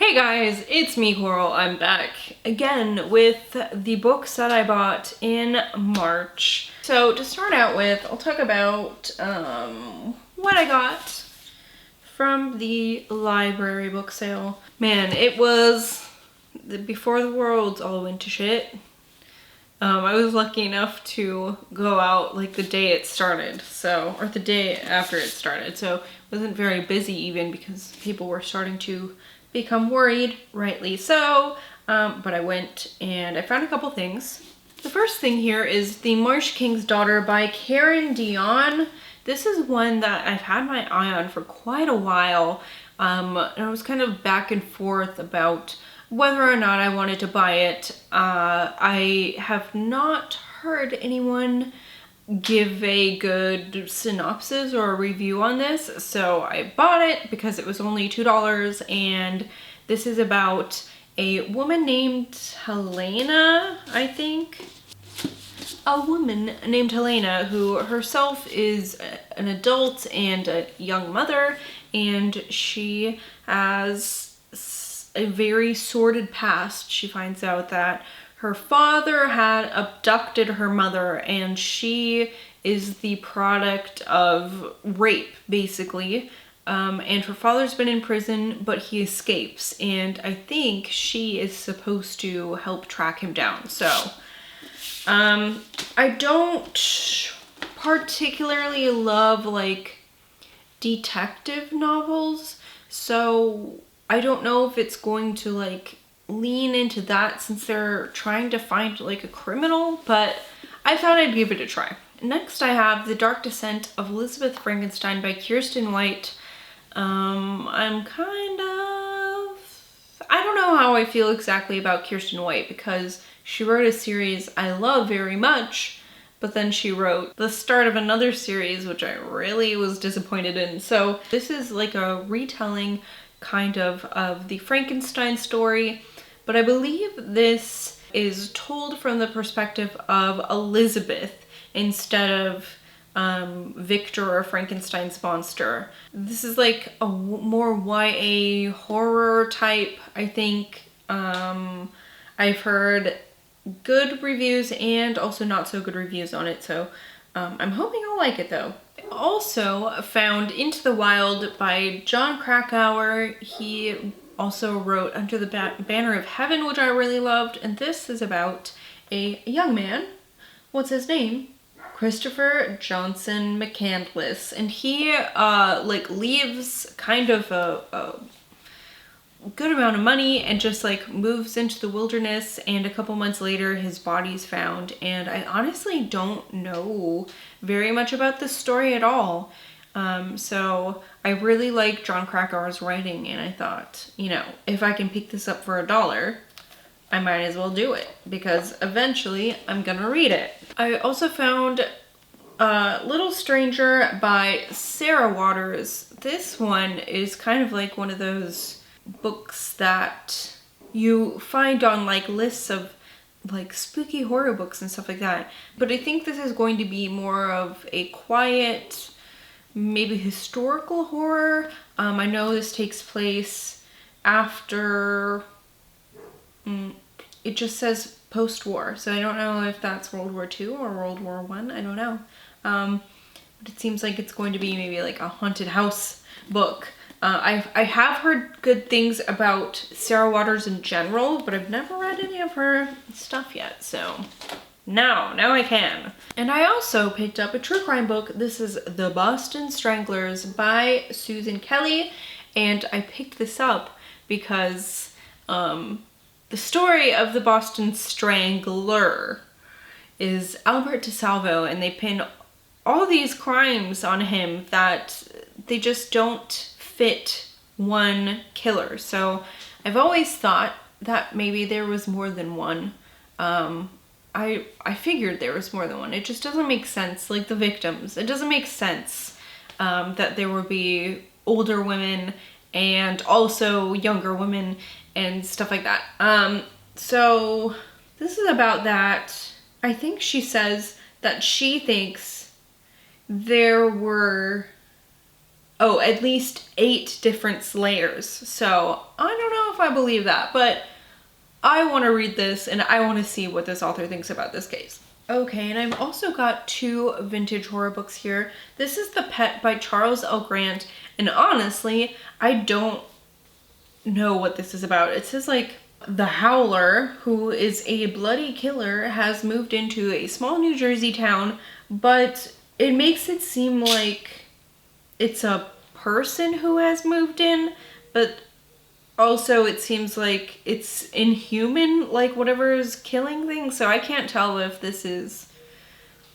Hey guys, it's me, Coral. I'm back again with the books that I bought in March. So to start out with, I'll talk about what I got from the library book sale. Man, it was before the world all went to shit. I was lucky enough to go out like the day it started, or the day after it started. So it wasn't very busy even because people were starting to become worried, rightly so. But I went and I found a couple things. The first thing here is The Marsh King's Daughter by Karen Dion. This is one that I've had my eye on for quite a while. And I was kind of back and forth about whether or not I wanted to buy it. I have not heard anyone give a good synopsis or a review on this, so I bought it because it was only $2, and this is about a woman named Helena, I think. A woman named Helena who herself is an adult and a young mother, and she has a very sordid past. She finds out that her father had abducted her mother, and she is the product of rape, basically. And her father's been in prison, but he escapes, and I think she is supposed to help track him down. So, I don't particularly love, like, detective novels, so I don't know if it's going to, like, lean into that since they're trying to find like a criminal, but I thought I'd give it a try. Next I have The Dark Descent of Elizabeth Frankenstein by Kiersten White. I don't know how I feel exactly about Kiersten White because she wrote a series I love very much, but then she wrote the start of another series which I really was disappointed in. So this is like a retelling kind of the Frankenstein story, but I believe this is told from the perspective of Elizabeth instead of Victor or Frankenstein's monster. This is like a more YA horror type, I think. I've heard good reviews and also not so good reviews on it, so I'm hoping I'll like it though. I also found Into the Wild by John Krakauer. He also wrote Under the Banner of Heaven, which I really loved, and this is about a young man. What's his name? Christopher Johnson McCandless, and he like leaves kind of a good amount of money and just like moves into the wilderness, and a couple months later his body's found, and I honestly don't know very much about this story at all. So I really like John Krakauer's writing, and I thought, you know, if I can pick this up for $1, I might as well do it because eventually I'm gonna read it. I also found Little Stranger by Sarah Waters. This one is kind of like one of those books that you find on like lists of like spooky horror books and stuff like that. But I think this is going to be more of a quiet, maybe historical horror. I know this takes place after, it just says post-war, so I don't know if that's World War II or World War I, I don't know. But it seems like it's going to be maybe like a haunted house book. I have heard good things about Sarah Waters in general, but I've never read any of her stuff yet, so now I can. And I also picked up a true crime book. This is The Boston Stranglers by Susan Kelly, and I picked this up because the story of the Boston Strangler is Albert DeSalvo, and they pin all these crimes on him that they just don't fit one killer. So I've always thought that maybe there was more than one. I figured there was more than one. It just doesn't make sense, like the victims. It doesn't make sense that there would be older women and also younger women and stuff like that. So this is about that. I think she says that she thinks there were oh, at least 8 different slayers. So I don't know if I believe that, but I want to read this and I want to see what this author thinks about this case. Okay, and I've also got 2 vintage horror books here. This is The Pet by Charles L. Grant, and honestly, I don't know what this is about. It says like, the Howler, who is a bloody killer, has moved into a small New Jersey town, but it makes it seem like it's a person who has moved in, but also it seems like it's inhuman, like whatever is killing things. So I can't tell if this is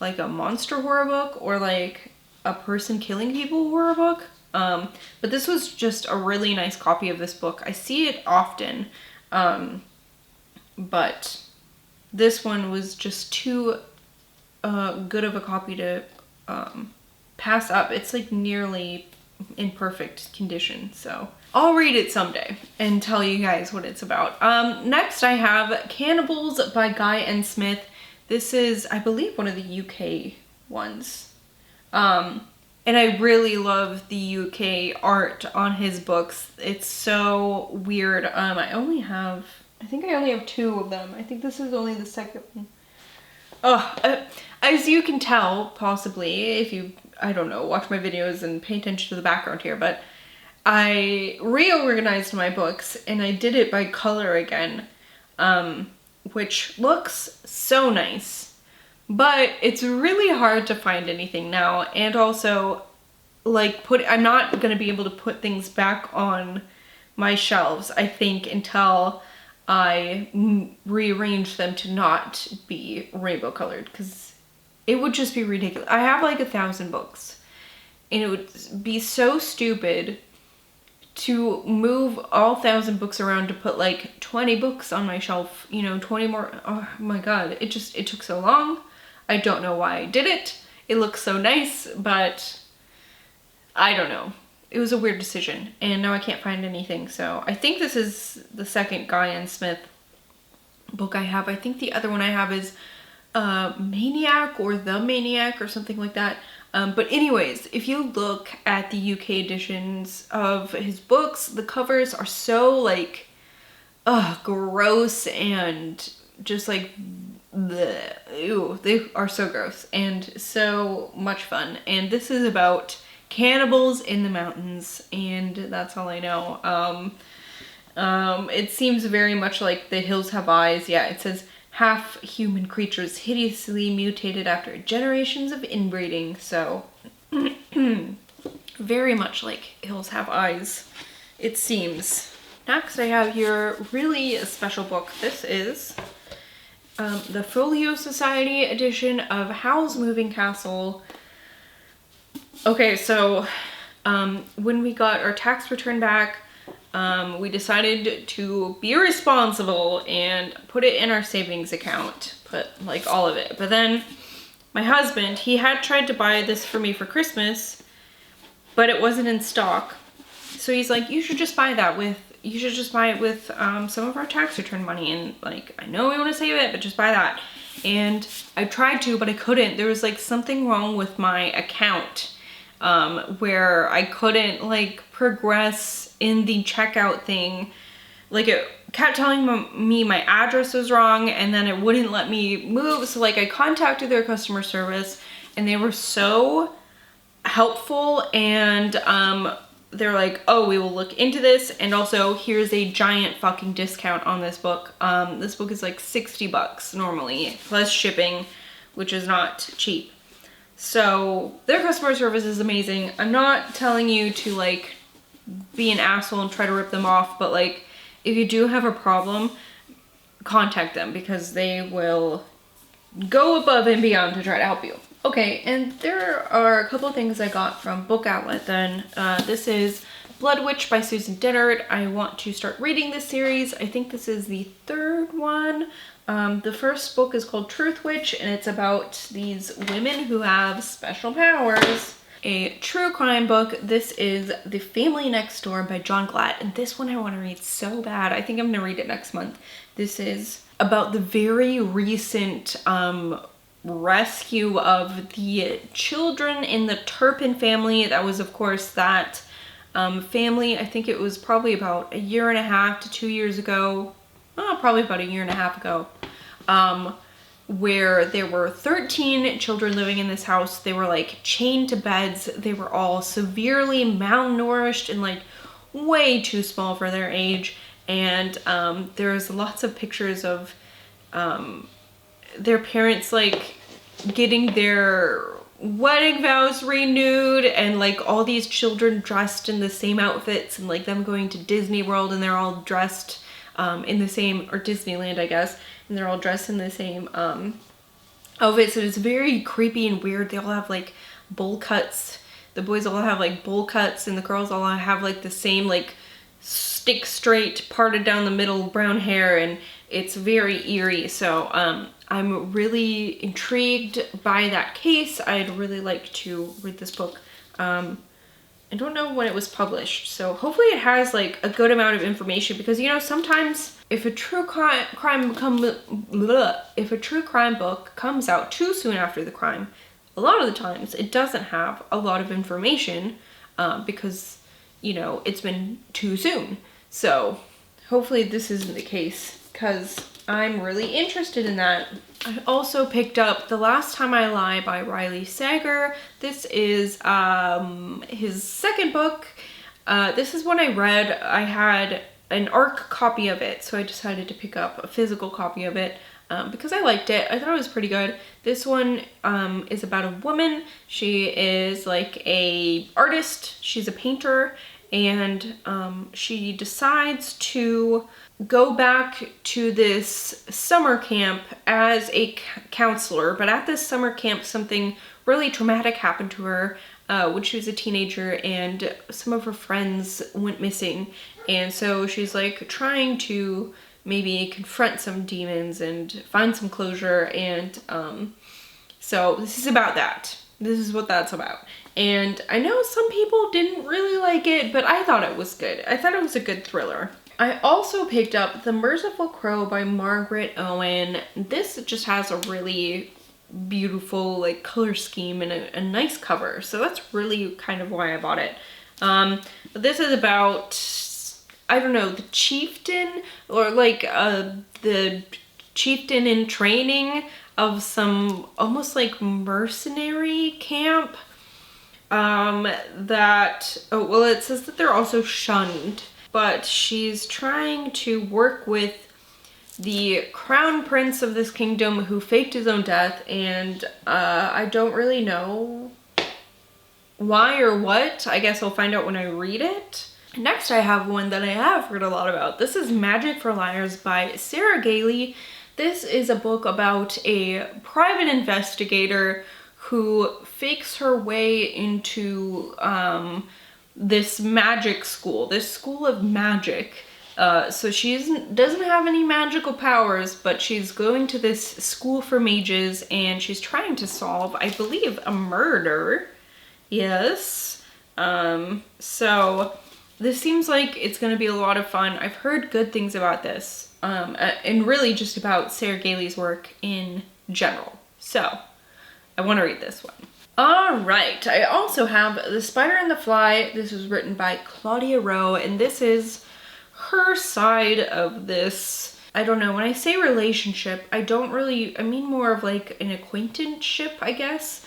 like a monster horror book or like a person killing people horror book. But this was just a really nice copy of this book. I see it often, but this one was just too good of a copy to pass up. It's like nearly in perfect condition, so I'll read it someday and tell you guys what it's about. Next I have Cannibals by Guy N. Smith. This is, I believe, one of the UK ones. And I really love the UK art on his books. It's so weird. I think I only have 2 of them. I think this is only the second one. Oh, as you can tell, possibly, if you, I don't know, watch my videos and pay attention to the background here, but I reorganized my books and I did it by color again, which looks so nice, but it's really hard to find anything now. And also, like, I'm not gonna be able to put things back on my shelves, I think, until I rearrange them to not be rainbow colored, because it would just be ridiculous. I have like 1,000 books and it would be so stupid to move all 1,000 books around to put like 20 books on my shelf, you know, 20 more. Oh my god, it took so long. I don't know why I did it. It looks so nice, but I don't know. It was a weird decision, and now I can't find anything. So I think this is the second Guy N. Smith book I have. I think the other one I have is Maniac or The Maniac or something like that. But anyways, if you look at the UK editions of his books, the covers are so like, gross and just like, bleh. Ew, they are so gross and so much fun. And this is about cannibals in the mountains, and that's all I know. It seems very much like The Hills Have Eyes. Yeah, it says half human creatures hideously mutated after generations of inbreeding. So very much like Hills Have Eyes, it seems. Next I have here really a special book. This is the Folio Society edition of Howl's Moving Castle. Okay, so when we got our tax return back, we decided to be responsible and put it in our savings account, put like all of it. But then my husband, he had tried to buy this for me for Christmas, but it wasn't in stock. So he's like, you should just buy it with some of our tax return money. And like, I know we want to save it, but just buy that. And I tried to, but I couldn't. There was like something wrong with my account, where I couldn't like progress in the checkout thing. Like, it kept telling me my address was wrong, and then it wouldn't let me move. So like, I contacted their customer service and they were so helpful, and they're like, oh, we will look into this, and also here's a giant fucking discount on this book. This book is like 60 bucks normally, plus shipping, which is not cheap. So their customer service is amazing. I'm not telling you to like be an asshole and try to rip them off, but like, if you do have a problem, contact them, because they will go above and beyond to try to help you. Okay, and there are a couple of things I got from Book Outlet then. This is Blood Witch by Susan Dennard. I want to start reading this series. I think this is the 3rd one. The first book is called Truth Witch, and it's about these women who have special powers. A true crime book. This is The Family Next Door by John Glatt, and this one I want to read so bad. I think I'm going to read it next month. This is about the very recent rescue of the children in the Turpin family. That was, of course, that family. I think it was probably about 1.5 to 2 years ago. Probably about 1.5 years ago. Where there were 13 children living in this house. They were like chained to beds. They were all severely malnourished and like way too small for their age. And there's lots of pictures of their parents like getting their wedding vows renewed, and like all these children dressed in the same outfits, and like them going to Disney World and they're all dressed in the same, or Disneyland I guess, and they're all dressed in the same outfits. So it's very creepy and weird. They all have like bowl cuts. The boys all have like bowl cuts, and the girls all have like the same like stick straight parted down the middle brown hair, and it's very eerie. So I'm really intrigued by that case. I'd really like to read this book. I don't know when it was published, so hopefully it has like a good amount of information, because you know, sometimes if a true crime book comes out too soon after the crime, a lot of the times it doesn't have a lot of information because, you know, it's been too soon. So hopefully this isn't the case, because I'm really interested in that. I also picked up The Last Time I Lie by Riley Sager. This is his second book. This is one I read. I had an ARC copy of it, so I decided to pick up a physical copy of it because I liked it. I thought it was pretty good. This one is about a woman. She is like a artist. She's a painter, and she decides to go back to this summer camp as a counselor. But at this summer camp, something really traumatic happened to her when she was a teenager, and some of her friends went missing. And so she's like trying to maybe confront some demons and find some closure. And so this is about that. This is what that's about. And I know some people didn't really like it, but I thought it was good. I thought it was a good thriller. I also picked up The Merciful Crow by Margaret Owen. This just has a really beautiful like color scheme and a nice cover. So that's really kind of why I bought it. But this is about, I don't know, the chieftain, or like the chieftain in training of some almost like mercenary camp it says that they're also shunned, but she's trying to work with the crown prince of this kingdom who faked his own death, and I don't really know why or what. I guess I'll find out when I read it. Next, I have one that I have heard a lot about. This is Magic for Liars by Sarah Gailey. This is a book about a private investigator who fakes her way into this magic school, this school of magic. So she doesn't have any magical powers, but she's going to this school for mages, and she's trying to solve, I believe, a murder. Yes. So this seems like it's going to be a lot of fun. I've heard good things about this, and really just about Sarah Gailey's work in general. So I want to read this one. All right, I also have The Spider and the Fly. This was written by Claudia Rowe, and this is her side of this, I don't know, when I say relationship, I mean more of like an acquaintanceship, I guess.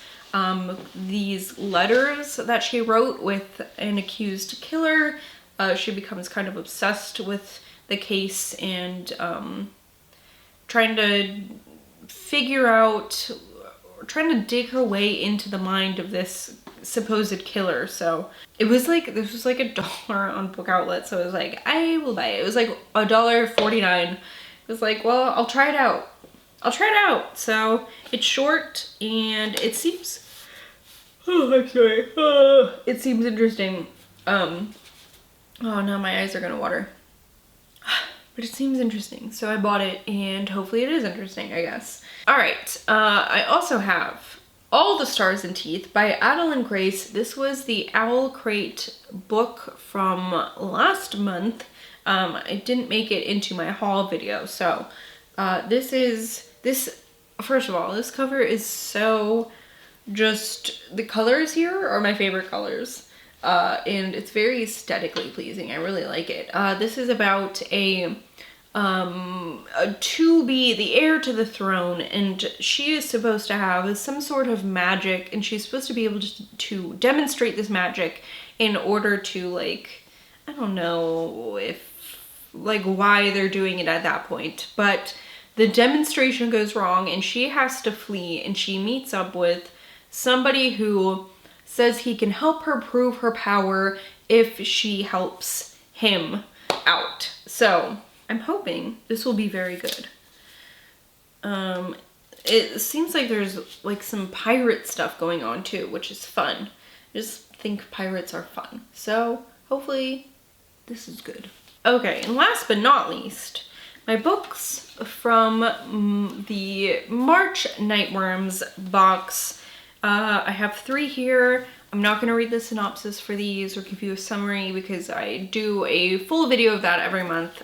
These letters that she wrote with an accused killer, she becomes kind of obsessed with the case and trying to dig her way into the mind of this supposed killer. So it was like, this was like $1 on Book Outlet, so I was like, I will buy it. It was like $1.49. It was like, well, I'll try it out. So it's short, and it seems, I'm sorry, it seems interesting. Oh, now my eyes are gonna water. But it seems interesting, so I bought it, and hopefully it is interesting, I guess. All right, I also have All the Stars and Teeth by Adeline Grace. This was the Owl Crate book from last month. I didn't make it into my haul video, so this first of all, this cover is so just, the colors here are my favorite colors. And it's very aesthetically pleasing. I really like it. This is about to be the heir to the throne, and she is supposed to have some sort of magic, and she's supposed to be able to demonstrate this magic in order to, like, I don't know if, like, why they're doing it at that point, but the demonstration goes wrong and she has to flee, and she meets up with somebody who says he can help her prove her power if she helps him out. So I'm hoping this will be very good. It seems like there's like some pirate stuff going on too, which is fun. I just think pirates are fun. So hopefully this is good. Okay, and last but not least, my books from the March Nightworms box. I have 3 here. I'm not going to read the synopsis for these or give you a summary because I do a full video of that every month.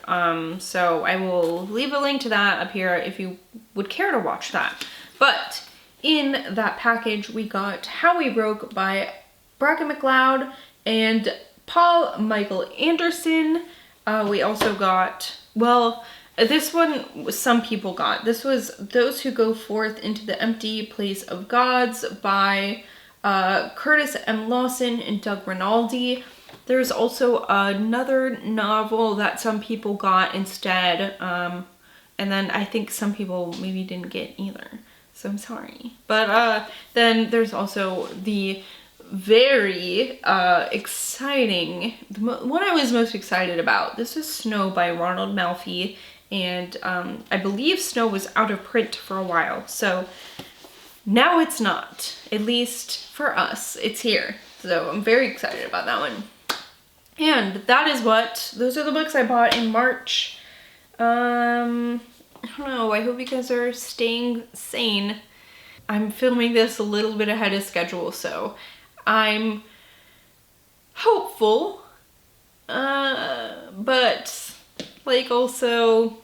So I will leave a link to that up here if you would care to watch that. But in that package, we got How We Broke by Bracken McLeod and Paul Michael Anderson. We also got, well, this one some people got. This was Those Who Go Forth into the Empty Place of Gods by Curtis M. Lawson and Doug Rinaldi. There's also another novel that some people got instead. And then I think some people maybe didn't get either. So I'm sorry. But then there's also the very exciting, the one I was most excited about. This is Snow by Ronald Malfi. And I believe Snow was out of print for a while, so now it's not. At least for us, it's here. So I'm very excited about that one. And those are the books I bought in March. I don't know, I hope you guys are staying sane. I'm filming this a little bit ahead of schedule, so I'm hopeful, but like also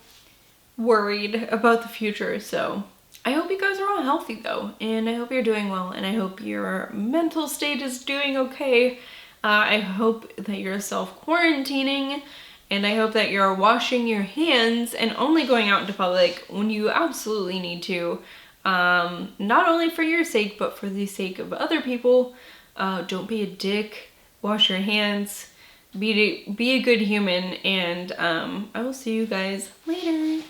worried about the future. So I hope you guys are all healthy though, and I hope you're doing well, and I hope your mental state is doing okay. I hope that you're self-quarantining, and I hope that you're washing your hands and only going out into public when you absolutely need to, not only for your sake but for the sake of other people. Don't be a dick, wash your hands, be a good human, and I will see you guys later.